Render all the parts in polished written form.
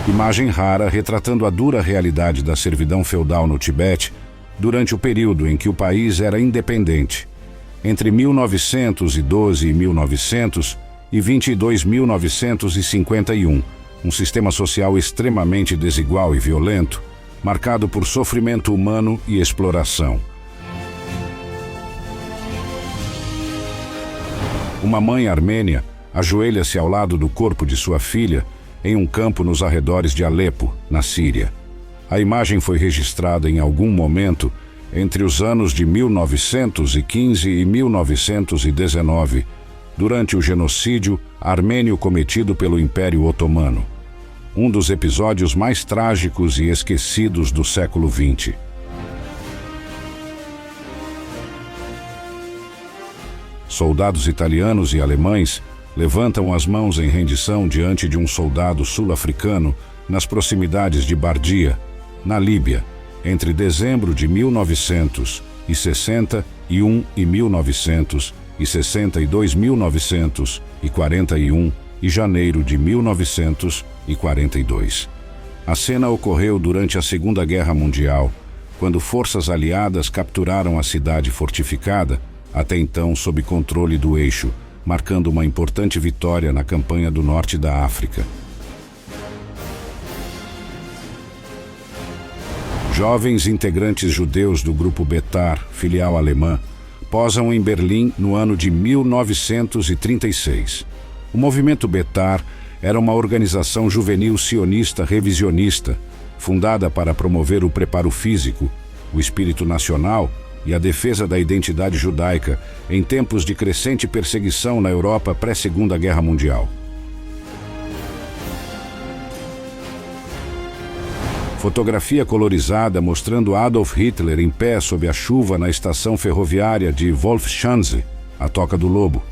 Imagem rara retratando a dura realidade da servidão feudal no Tibete durante o período em que o país era independente, entre 1912 e 1900 e 22.951, um sistema social extremamente desigual e violento, marcado por sofrimento humano e exploração. Uma mãe armênia ajoelha-se ao lado do corpo de sua filha em um campo nos arredores de Alepo, na Síria. A imagem foi registrada em algum momento entre os anos de 1915 e 1919, durante o genocídio armênio cometido pelo Império Otomano, um dos episódios mais trágicos e esquecidos do século XX. Soldados italianos e alemães levantam as mãos em rendição diante de um soldado sul-africano nas proximidades de Bardia, na Líbia, entre dezembro de 1961 e 1941 e janeiro de 1942. A cena ocorreu durante a Segunda Guerra Mundial, quando forças aliadas capturaram a cidade fortificada, até então sob controle do Eixo, marcando uma importante vitória na campanha do norte da África. Jovens integrantes judeus do grupo Betar, filial alemã, posam em Berlim no ano de 1936. O movimento Betar era uma organização juvenil sionista revisionista, fundada para promover o preparo físico, o espírito nacional e a defesa da identidade judaica em tempos de crescente perseguição na Europa pré-Segunda Guerra Mundial. Fotografia colorizada mostrando Adolf Hitler em pé sob a chuva na estação ferroviária de Wolfschanze, a Toca do Lobo,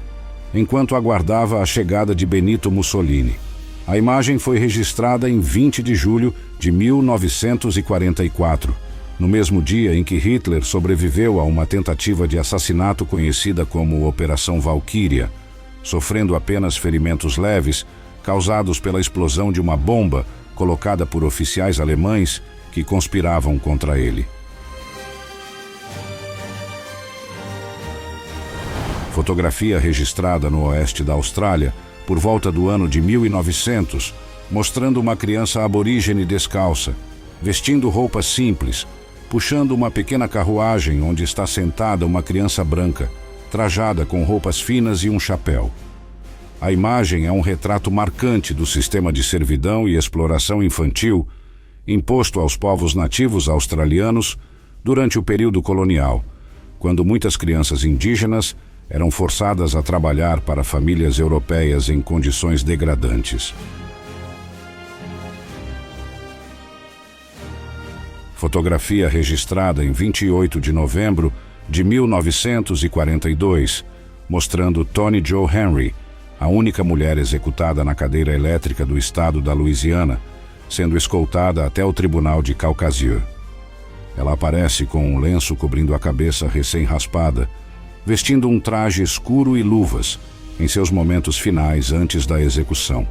enquanto aguardava a chegada de Benito Mussolini. A imagem foi registrada em 20 de julho de 1944, no mesmo dia em que Hitler sobreviveu a uma tentativa de assassinato conhecida como Operação Valquíria, sofrendo apenas ferimentos leves causados pela explosão de uma bomba colocada por oficiais alemães que conspiravam contra ele. Fotografia registrada no oeste da Austrália por volta do ano de 1900, mostrando uma criança aborígene descalça, vestindo roupas simples, puxando uma pequena carruagem onde está sentada uma criança branca, trajada com roupas finas e um chapéu. A imagem é um retrato marcante do sistema de servidão e exploração infantil imposto aos povos nativos australianos durante o período colonial, quando muitas crianças indígenas eram forçadas a trabalhar para famílias europeias em condições degradantes. Fotografia registrada em 28 de novembro de 1942, mostrando Toni Jo Henry, a única mulher executada na cadeira elétrica do estado da Louisiana, sendo escoltada até o tribunal de Caucasieu. Ela aparece com um lenço cobrindo a cabeça recém-raspada, vestindo um traje escuro e luvas, em seus momentos finais antes da execução.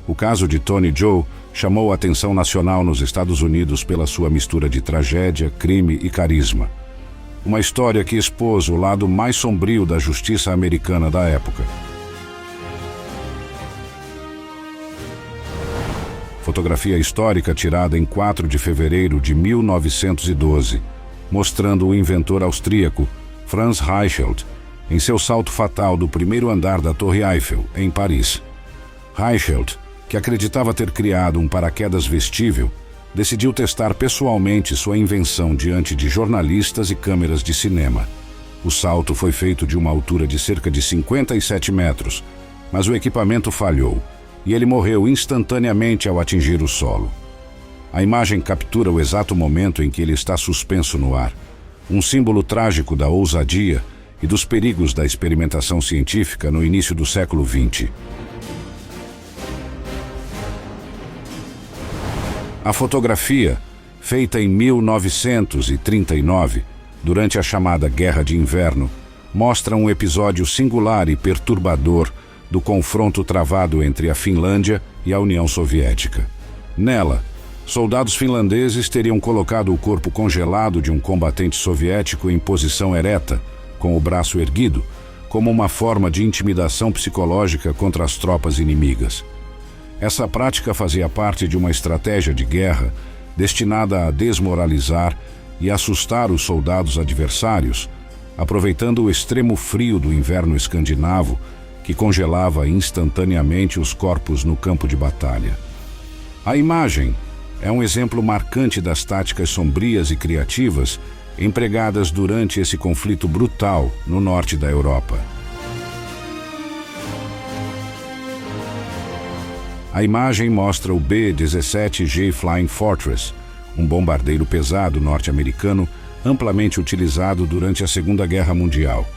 O caso de Toni Jo chamou a atenção nacional nos Estados Unidos pela sua mistura de tragédia, crime e carisma. Uma história que expôs o lado mais sombrio da justiça americana da época. Fotografia histórica tirada em 4 de fevereiro de 1912, mostrando o inventor austríaco Franz Reichelt em seu salto fatal do primeiro andar da Torre Eiffel, em Paris. Reichelt, que acreditava ter criado um paraquedas vestível, decidiu testar pessoalmente sua invenção diante de jornalistas e câmeras de cinema. O salto foi feito de uma altura de cerca de 57 metros, mas o equipamento falhou e ele morreu instantaneamente ao atingir o solo. A imagem captura o exato momento em que ele está suspenso no ar, um símbolo trágico da ousadia e dos perigos da experimentação científica no início do século XX. A fotografia, feita em 1939, durante a chamada Guerra de Inverno, mostra um episódio singular e perturbador do confronto travado entre a Finlândia e a União Soviética. Nela, soldados finlandeses teriam colocado o corpo congelado de um combatente soviético em posição ereta, com o braço erguido, como uma forma de intimidação psicológica contra as tropas inimigas. Essa prática fazia parte de uma estratégia de guerra destinada a desmoralizar e assustar os soldados adversários, aproveitando o extremo frio do inverno escandinavo, que congelava instantaneamente os corpos no campo de batalha. A imagem é um exemplo marcante das táticas sombrias e criativas empregadas durante esse conflito brutal no norte da Europa. A imagem mostra o B-17G Flying Fortress, um bombardeiro pesado norte-americano amplamente utilizado durante a Segunda Guerra Mundial.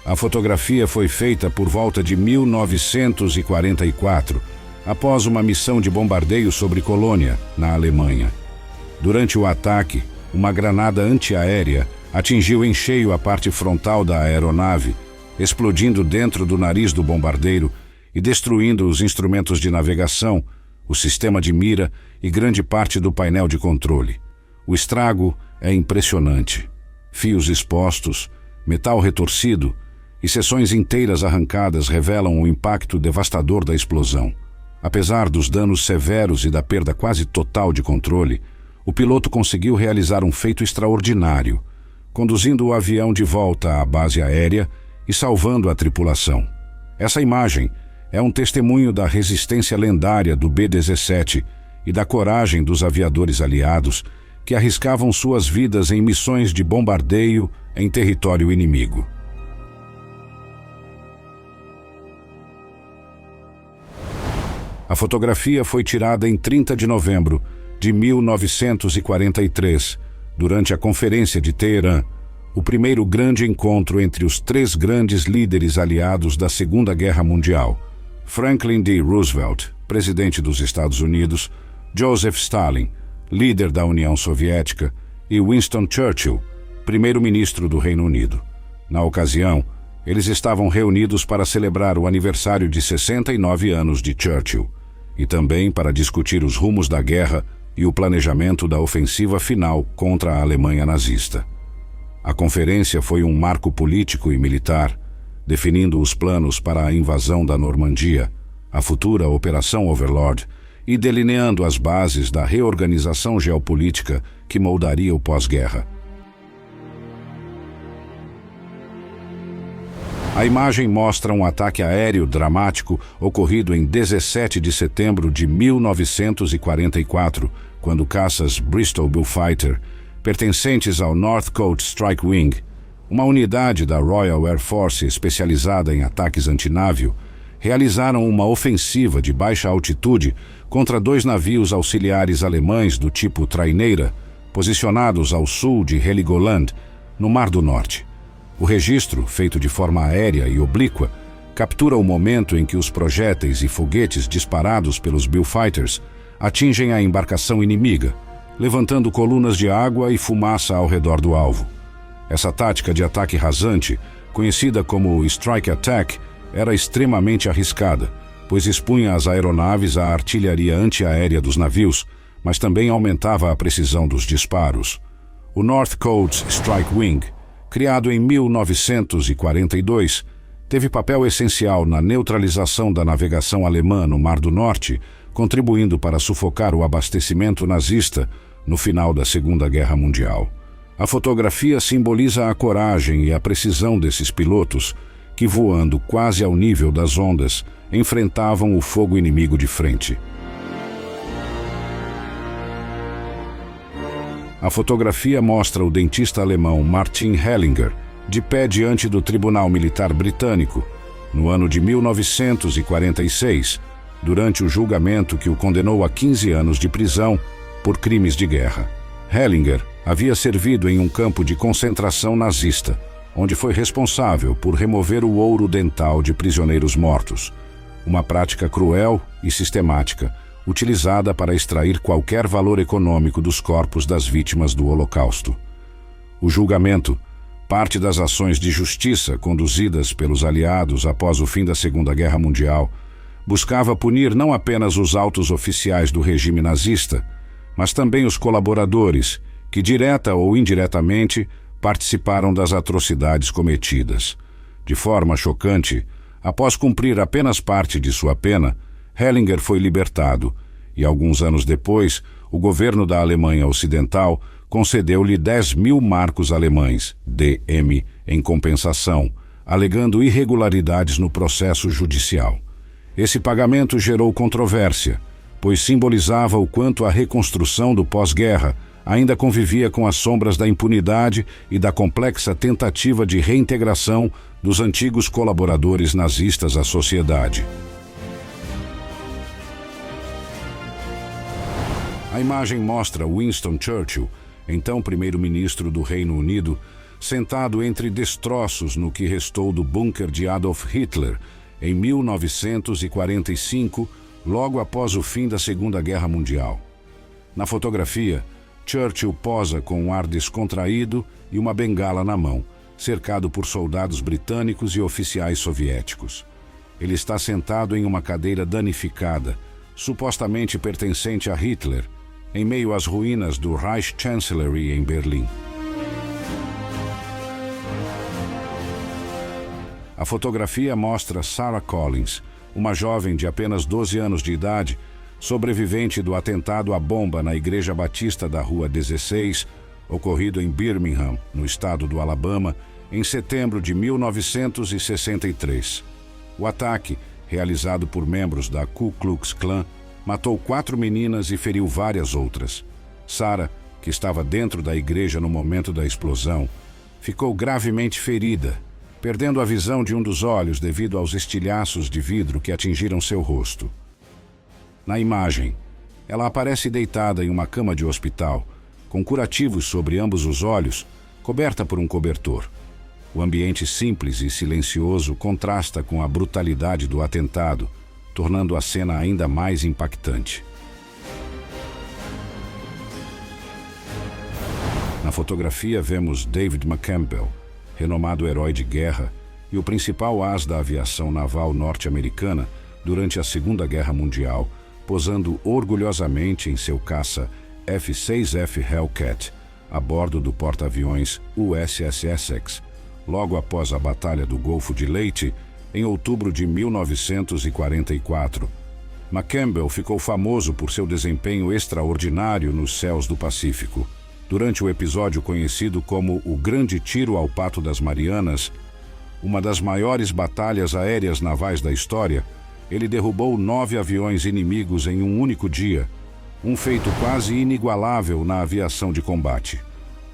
A fotografia foi feita por volta de 1944, após uma missão de bombardeio sobre Colônia, na Alemanha. Durante o ataque, uma granada antiaérea atingiu em cheio a parte frontal da aeronave, explodindo dentro do nariz do bombardeiro e destruindo os instrumentos de navegação, o sistema de mira e grande parte do painel de controle. O estrago é impressionante. Fios expostos, metal retorcido e seções inteiras arrancadas revelam o impacto devastador da explosão. Apesar dos danos severos e da perda quase total de controle, o piloto conseguiu realizar um feito extraordinário, conduzindo o avião de volta à base aérea e salvando a tripulação. Essa imagem é um testemunho da resistência lendária do B-17 e da coragem dos aviadores aliados que arriscavam suas vidas em missões de bombardeio em território inimigo. A fotografia foi tirada em 30 de novembro de 1943, durante a Conferência de Teherã, o primeiro grande encontro entre os três grandes líderes aliados da Segunda Guerra Mundial: Franklin D. Roosevelt, presidente dos Estados Unidos, Joseph Stalin, líder da União Soviética, e Winston Churchill, primeiro-ministro do Reino Unido. Na ocasião, eles estavam reunidos para celebrar o aniversário de 69 anos de Churchill, e também para discutir os rumos da guerra e o planejamento da ofensiva final contra a Alemanha nazista. A conferência foi um marco político e militar, definindo os planos para a invasão da Normandia, a futura Operação Overlord, e delineando as bases da reorganização geopolítica que moldaria o pós-guerra. A imagem mostra um ataque aéreo dramático ocorrido em 17 de setembro de 1944, quando caças Bristol Bullfighter, pertencentes ao North Coast Strike Wing, uma unidade da Royal Air Force especializada em ataques antinávio, realizaram uma ofensiva de baixa altitude contra dois navios auxiliares alemães do tipo traineira, posicionados ao sul de Heligoland, no Mar do Norte. O registro, feito de forma aérea e oblíqua, captura o momento em que os projéteis e foguetes disparados pelos Bullfighters atingem a embarcação inimiga, levantando colunas de água e fumaça ao redor do alvo. Essa tática de ataque rasante, conhecida como Strike Attack, era extremamente arriscada, pois expunha as aeronaves à artilharia antiaérea dos navios, mas também aumentava a precisão dos disparos. O North Coast Strike Wing, criado em 1942, teve papel essencial na neutralização da navegação alemã no Mar do Norte, contribuindo para sufocar o abastecimento nazista no final da Segunda Guerra Mundial. A fotografia simboliza a coragem e a precisão desses pilotos que, voando quase ao nível das ondas, enfrentavam o fogo inimigo de frente. A fotografia mostra o dentista alemão Martin Hellinger de pé diante do Tribunal Militar Britânico, no ano de 1946, durante o julgamento que o condenou a 15 anos de prisão por crimes de guerra. Hellinger havia servido em um campo de concentração nazista, onde foi responsável por remover o ouro dental de prisioneiros mortos, uma prática cruel e sistemática, utilizada para extrair qualquer valor econômico dos corpos das vítimas do Holocausto. O julgamento, parte das ações de justiça conduzidas pelos aliados após o fim da Segunda Guerra Mundial, buscava punir não apenas os altos oficiais do regime nazista, mas também os colaboradores, que direta ou indiretamente participaram das atrocidades cometidas. De forma chocante, após cumprir apenas parte de sua pena, Hellinger foi libertado e, alguns anos depois, o governo da Alemanha Ocidental concedeu-lhe 10.000 marcos alemães, DM, em compensação, alegando irregularidades no processo judicial. Esse pagamento gerou controvérsia, pois simbolizava o quanto a reconstrução do pós-guerra ainda convivia com as sombras da impunidade e da complexa tentativa de reintegração dos antigos colaboradores nazistas à sociedade. A imagem mostra Winston Churchill, então primeiro-ministro do Reino Unido, sentado entre destroços no que restou do bunker de Adolf Hitler, em 1945, logo após o fim da Segunda Guerra Mundial. Na fotografia, Churchill posa com um ar descontraído e uma bengala na mão, cercado por soldados britânicos e oficiais soviéticos. Ele está sentado em uma cadeira danificada, supostamente pertencente a Hitler, em meio às ruínas do Reichschancellery em Berlim. A fotografia mostra Sarah Collins, uma jovem de apenas 12 anos de idade, sobrevivente do atentado à bomba na Igreja Batista da Rua 16, ocorrido em Birmingham, no estado do Alabama, em setembro de 1963. O ataque, realizado por membros da Ku Klux Klan, matou 4 meninas e feriu várias outras. Sarah, que estava dentro da igreja no momento da explosão, ficou gravemente ferida, perdendo a visão de um dos olhos devido aos estilhaços de vidro que atingiram seu rosto. Na imagem, ela aparece deitada em uma cama de hospital, com curativos sobre ambos os olhos, coberta por um cobertor. O ambiente simples e silencioso contrasta com a brutalidade do atentado, tornando a cena ainda mais impactante. Na fotografia vemos David McCampbell, renomado herói de guerra e o principal as da aviação naval norte-americana durante a Segunda Guerra Mundial, posando orgulhosamente em seu caça F-6F Hellcat, a bordo do porta-aviões USS Essex, logo após a Batalha do Golfo de Leyte, em outubro de 1944. McCampbell ficou famoso por seu desempenho extraordinário nos céus do Pacífico. Durante o episódio conhecido como o Grande Tiro ao Pato das Marianas, uma das maiores batalhas aéreas navais da história, ele derrubou 9 aviões inimigos em um único dia, um feito quase inigualável na aviação de combate.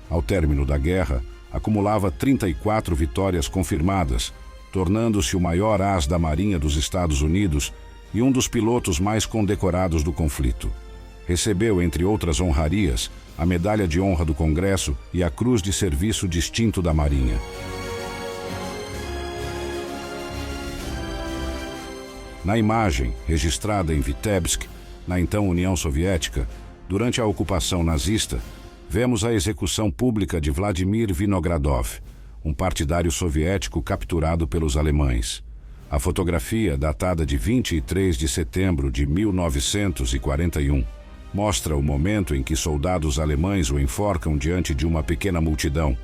Ao término da guerra, acumulava 34 vitórias confirmadas, tornando-se o maior as da Marinha dos Estados Unidos e um dos pilotos mais condecorados do conflito. Recebeu, entre outras honrarias, a Medalha de Honra do Congresso e a Cruz de Serviço Distinto da Marinha. Na imagem, registrada em Vitebsk, na então União Soviética, durante a ocupação nazista, vemos a execução pública de Vladimir Vinogradov, um partidário soviético capturado pelos alemães. A fotografia, datada de 23 de setembro de 1941, mostra o momento em que soldados alemães o enforcam diante de uma pequena multidão.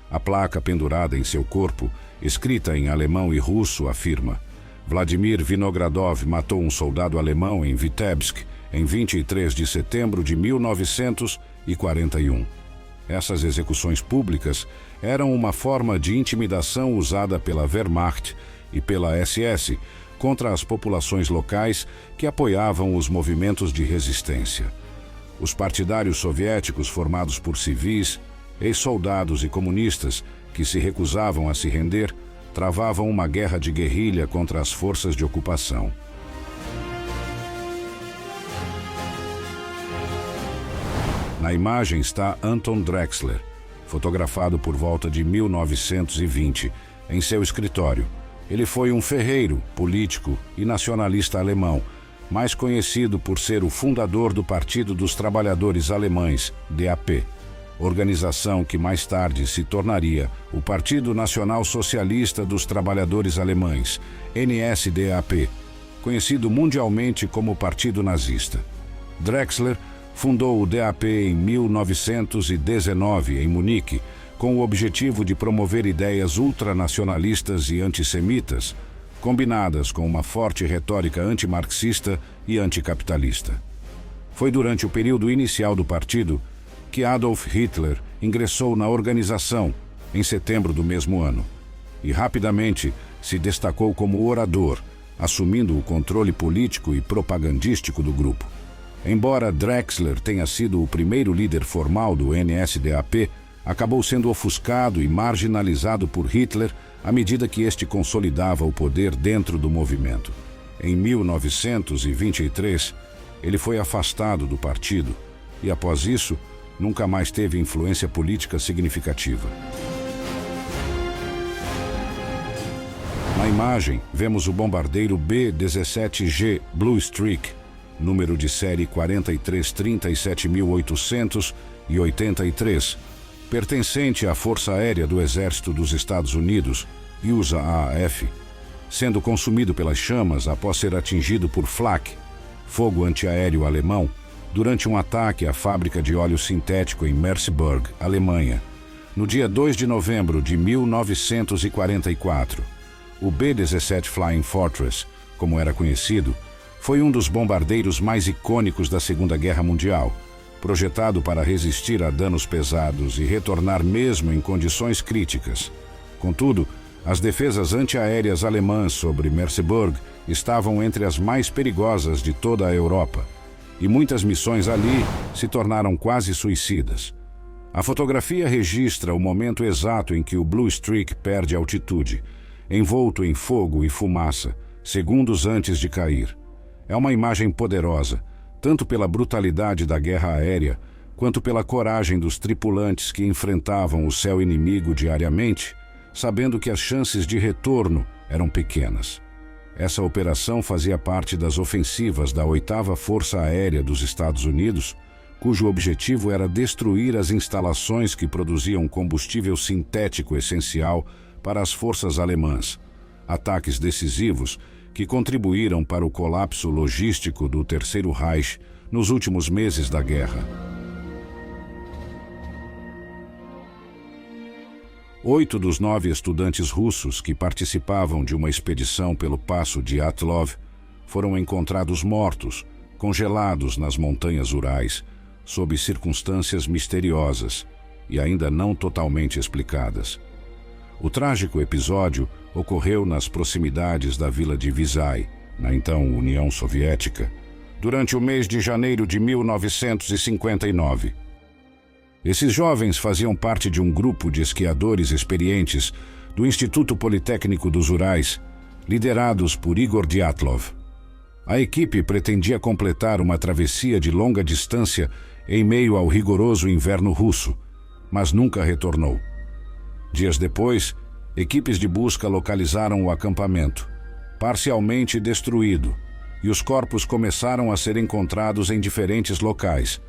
A placa pendurada em seu corpo, escrita em alemão e russo, afirma: Vladimir Vinogradov matou um soldado alemão em Vitebsk em 23 de setembro de 1941. Essas execuções públicas eram uma forma de intimidação usada pela Wehrmacht e pela SS contra as populações locais que apoiavam os movimentos de resistência. Os partidários soviéticos, formados por civis, ex-soldados e comunistas que se recusavam a se render, travavam uma guerra de guerrilha contra as forças de ocupação. Na imagem está Anton Drexler, fotografado por volta de 1920, em seu escritório. Ele foi um ferreiro, político e nacionalista alemão, mais conhecido por ser o fundador do Partido dos Trabalhadores Alemães, DAP, organização que mais tarde se tornaria o Partido Nacional Socialista dos Trabalhadores Alemães, NSDAP, conhecido mundialmente como Partido Nazista. Drexler fundou o DAP em 1919 em Munique, com o objetivo de promover ideias ultranacionalistas e antissemitas, combinadas com uma forte retórica antimarxista e anticapitalista. Foi durante o período inicial do partido que Adolf Hitler ingressou na organização em setembro do mesmo ano e rapidamente se destacou como orador, assumindo o controle político e propagandístico do grupo. Embora Drexler tenha sido o primeiro líder formal do NSDAP, acabou sendo ofuscado e marginalizado por Hitler à medida que este consolidava o poder dentro do movimento. Em 1923, ele foi afastado do partido e, após isso, nunca mais teve influência política significativa. Na imagem, vemos o bombardeiro B-17G Blue Streak, número de série 43-37883, pertencente à Força Aérea do Exército dos Estados Unidos, USAAF, sendo consumido pelas chamas após ser atingido por Flak, fogo antiaéreo alemão, durante um ataque à fábrica de óleo sintético em Merseburg, Alemanha, no dia 2 de novembro de 1944. O B-17 Flying Fortress, como era conhecido, foi um dos bombardeiros mais icônicos da Segunda Guerra Mundial, projetado para resistir a danos pesados e retornar mesmo em condições críticas. Contudo, as defesas antiaéreas alemãs sobre Merseburg estavam entre as mais perigosas de toda a Europa, e muitas missões ali se tornaram quase suicidas. A fotografia registra o momento exato em que o Blue Streak perde altitude, envolto em fogo e fumaça, segundos antes de cair. É uma imagem poderosa, tanto pela brutalidade da guerra aérea, quanto pela coragem dos tripulantes que enfrentavam o céu inimigo diariamente, sabendo que as chances de retorno eram pequenas. Essa operação fazia parte das ofensivas da 8ª Força Aérea dos Estados Unidos, cujo objetivo era destruir as instalações que produziam combustível sintético essencial para as forças alemãs. Ataques decisivos que contribuíram para o colapso logístico do Terceiro Reich nos últimos meses da guerra. 8 dos 9 estudantes russos que participavam de uma expedição pelo Passo Dyatlov foram encontrados mortos, congelados nas montanhas Urais, sob circunstâncias misteriosas e ainda não totalmente explicadas. O trágico episódio ocorreu nas proximidades da vila de Visay, na então União Soviética, durante o mês de janeiro de 1959. Esses jovens faziam parte de um grupo de esquiadores experientes do Instituto Politécnico dos Urais, liderados por Igor Dyatlov. A equipe pretendia completar uma travessia de longa distância em meio ao rigoroso inverno russo, mas nunca retornou. Dias depois, equipes de busca localizaram o acampamento, parcialmente destruído, e os corpos começaram a ser encontrados em diferentes locais,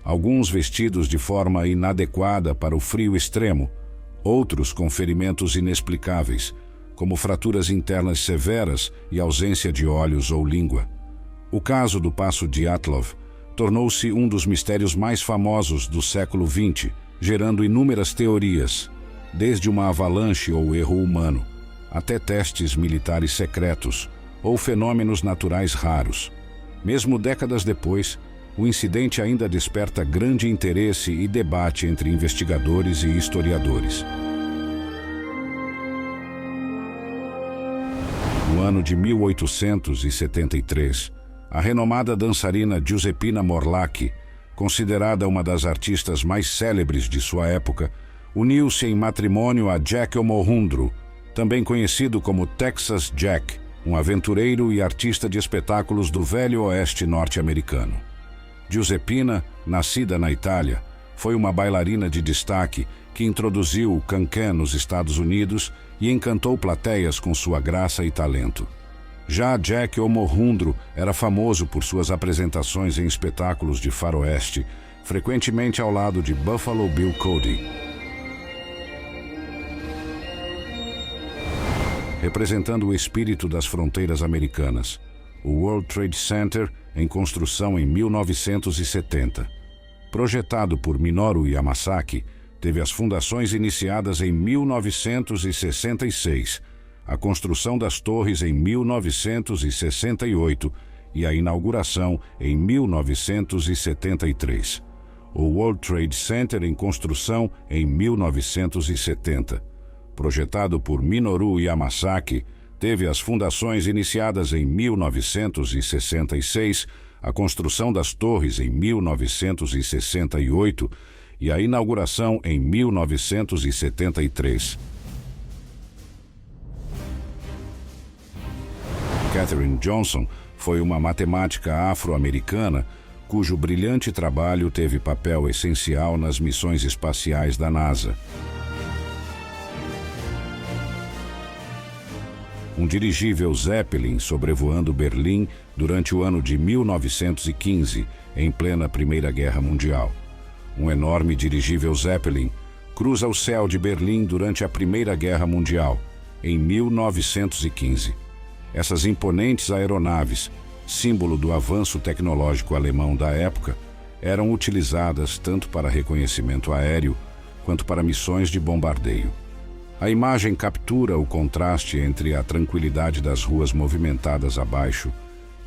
alguns vestidos de forma inadequada para o frio extremo, outros com ferimentos inexplicáveis, como fraturas internas severas e ausência de olhos ou língua. O caso do Passo Dyatlov tornou-se um dos mistérios mais famosos do século XX, gerando inúmeras teorias, desde uma avalanche ou erro humano, até testes militares secretos ou fenômenos naturais raros. Mesmo décadas depois, o incidente ainda desperta grande interesse e debate entre investigadores e historiadores. No ano de 1873, a renomada dançarina Giuseppina Morlacchi, considerada uma das artistas mais célebres de sua época, uniu-se em matrimônio a Jack Omohundro, também conhecido como Texas Jack, um aventureiro e artista de espetáculos do Velho Oeste norte-americano. Giuseppina, nascida na Itália, foi uma bailarina de destaque que introduziu o cancan nos Estados Unidos e encantou plateias com sua graça e talento. Já Jack Omohundro era famoso por suas apresentações em espetáculos de faroeste, frequentemente ao lado de Buffalo Bill Cody. Representando o espírito das fronteiras americanas, o World Trade Center, em construção em 1970. Projetado por Minoru Yamasaki, teve as fundações iniciadas em 1966, a construção das torres em 1968 e a inauguração em 1973. O World Trade Center em construção em 1970. Projetado por Minoru Yamasaki, teve as fundações iniciadas em 1966, a construção das torres em 1968 e a inauguração em 1973. Katherine Johnson foi uma matemática afro-americana cujo brilhante trabalho teve papel essencial nas missões espaciais da NASA. Um dirigível Zeppelin sobrevoando Berlim durante o ano de 1915, em plena Primeira Guerra Mundial. Um enorme dirigível Zeppelin cruza o céu de Berlim durante a Primeira Guerra Mundial, em 1915. Essas imponentes aeronaves, símbolo do avanço tecnológico alemão da época, eram utilizadas tanto para reconhecimento aéreo quanto para missões de bombardeio. A imagem captura o contraste entre a tranquilidade das ruas movimentadas abaixo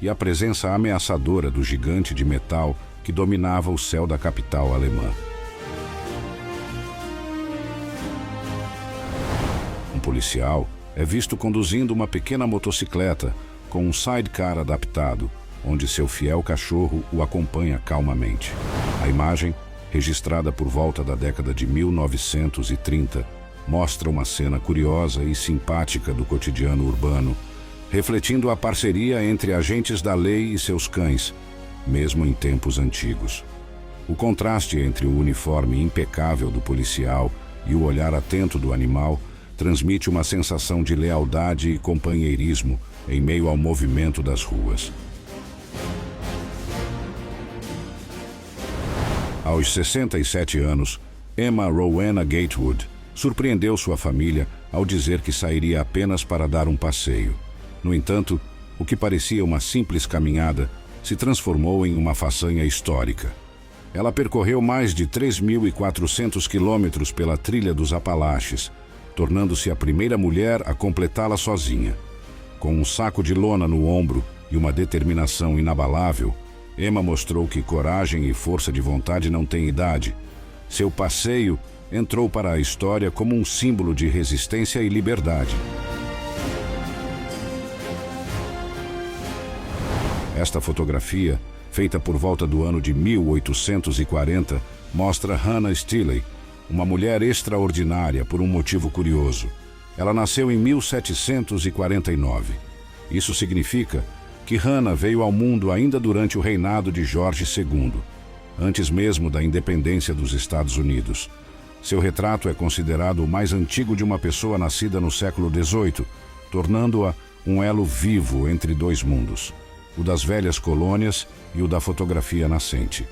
e a presença ameaçadora do gigante de metal que dominava o céu da capital alemã. Um policial é visto conduzindo uma pequena motocicleta com um sidecar adaptado, onde seu fiel cachorro o acompanha calmamente. A imagem, registrada por volta da década de 1930, mostra uma cena curiosa e simpática do cotidiano urbano, refletindo a parceria entre agentes da lei e seus cães, mesmo em tempos antigos. O contraste entre o uniforme impecável do policial e o olhar atento do animal transmite uma sensação de lealdade e companheirismo em meio ao movimento das ruas. Aos 67 anos, Emma Rowena Gatewood surpreendeu sua família ao dizer que sairia apenas para dar um passeio. No entanto, o que parecia uma simples caminhada se transformou em uma façanha histórica. Ela percorreu mais de 3.400 quilômetros pela trilha dos Apalaches, tornando-se a primeira mulher a completá-la sozinha. Com um saco de lona no ombro e uma determinação inabalável, Emma mostrou que coragem e força de vontade não têm idade. Seu passeio entrou para a história como um símbolo de resistência e liberdade. Esta fotografia, feita por volta do ano de 1840, mostra Hannah Stilley, uma mulher extraordinária por um motivo curioso. Ela nasceu em 1749. Isso significa que Hannah veio ao mundo ainda durante o reinado de Jorge II, antes mesmo da independência dos Estados Unidos. Seu retrato é considerado o mais antigo de uma pessoa nascida no século XVIII, tornando-a um elo vivo entre dois mundos, o das velhas colônias e o da fotografia nascente.